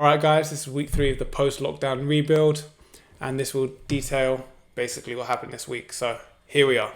Alright guys, this is week 3 of the post-lockdown rebuild, and this will detail basically what happened this week. So here we are.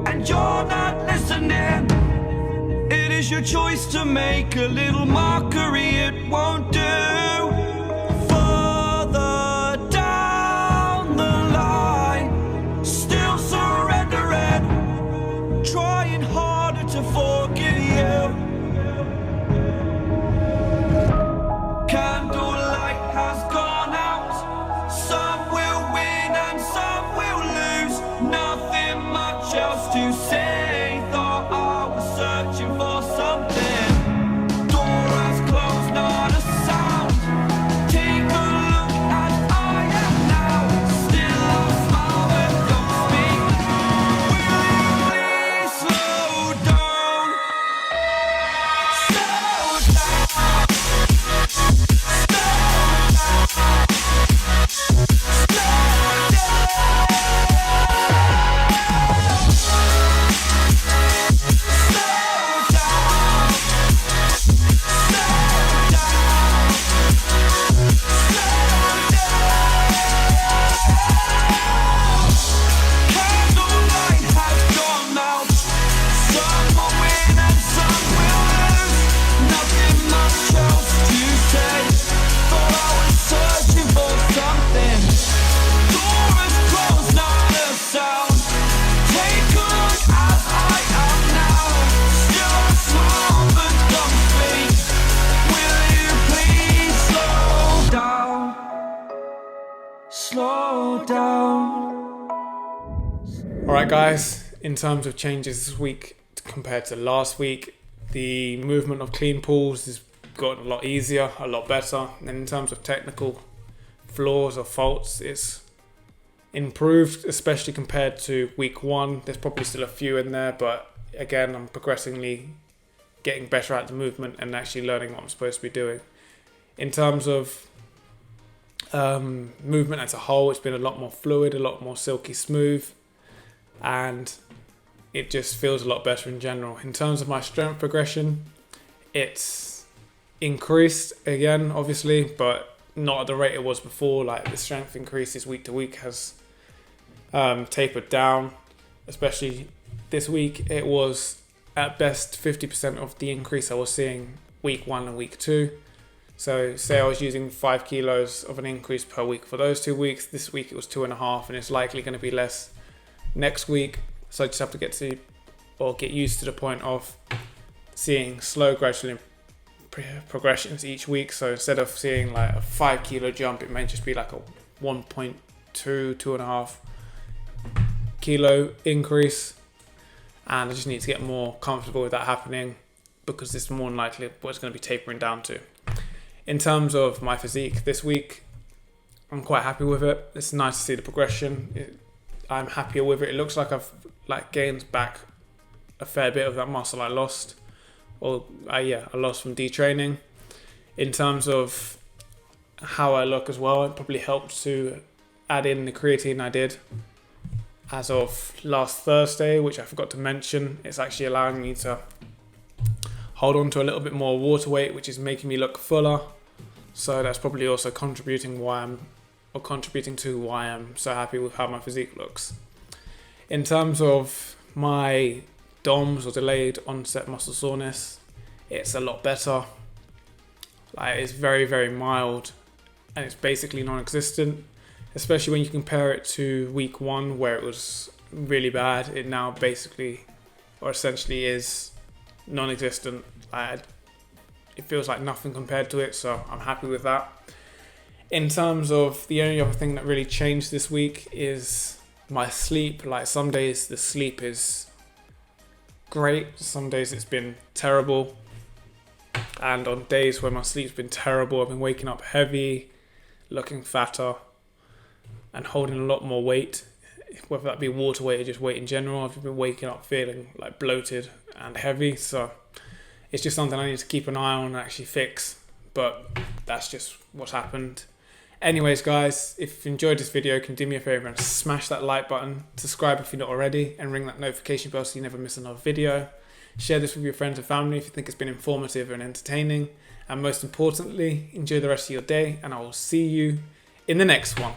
And you're not listening. It is your choice to make a little mockery. It won't do. Further down the line, still surrendering, trying harder to forgive you. Candlelight has gone out. Some will win and some will lose. Nothing much else to say. Thought I was searching for something. Door has closed, not a sound. slow down. Alright guys, in terms of changes this week compared to last week, the movement of clean pulls has gotten a lot easier, a lot better. And in terms of technical flaws or faults, it's improved, especially compared to week 1. There's probably still a few in there, but again, I'm progressively getting better at the movement and actually learning what I'm supposed to be doing. In terms of movement as a whole, it's been a lot more fluid, a lot more silky smooth, and it just feels a lot better in general. In terms of my strength progression, it's increased again, obviously, but not at the rate it was before. Like the strength increases week to week has tapered down, especially this week. It was at best 50% of the increase I was seeing week 1 and week 2. So say I was using 5 kilos of an increase per week for those 2 weeks. This week it was 2.5, and it's likely going to be less next week. So I just have to get used to the point of seeing slow gradual progressions each week. So instead of seeing like a 5 kilo jump, it may just be like a 1.2, 2.5 kilo increase. And I just need to get more comfortable with that happening, because this is more than likely what it's going to be tapering down to. In terms of my physique this week, I'm quite happy with it. It's nice to see the progression. I'm happier with it. It looks like I've gained back a fair bit of that muscle I lost, I lost from detraining. In terms of how I look as well, it probably helped to add in the creatine I did as of last Thursday, which I forgot to mention. It's actually allowing me to hold on to a little bit more water weight, which is making me look fuller. So that's probably also contributing to why I'm so happy with how my physique looks. In terms of my DOMS, or delayed onset muscle soreness, it's a lot better. It's very, very mild, and it's basically non-existent, especially when you compare it to week 1 where it was really bad. It now basically, or essentially, is non-existent. It feels like nothing compared to it, so I'm happy with that. In terms of the only other thing that really changed this week is my sleep. Some days the sleep is great, some days it's been terrible. And on days where my sleep's been terrible, I've been waking up heavy, looking fatter, and holding a lot more weight, whether that be water weight or just weight in general. I've been waking up feeling bloated and heavy, so it's just something I need to keep an eye on and actually fix, but that's just what's happened. Anyways guys, if you enjoyed this video, can you do me a favour and smash that like button, subscribe if you're not already, and ring that notification bell so you never miss another video. Share this with your friends and family if you think it's been informative and entertaining, and most importantly, enjoy the rest of your day, and I will see you in the next one.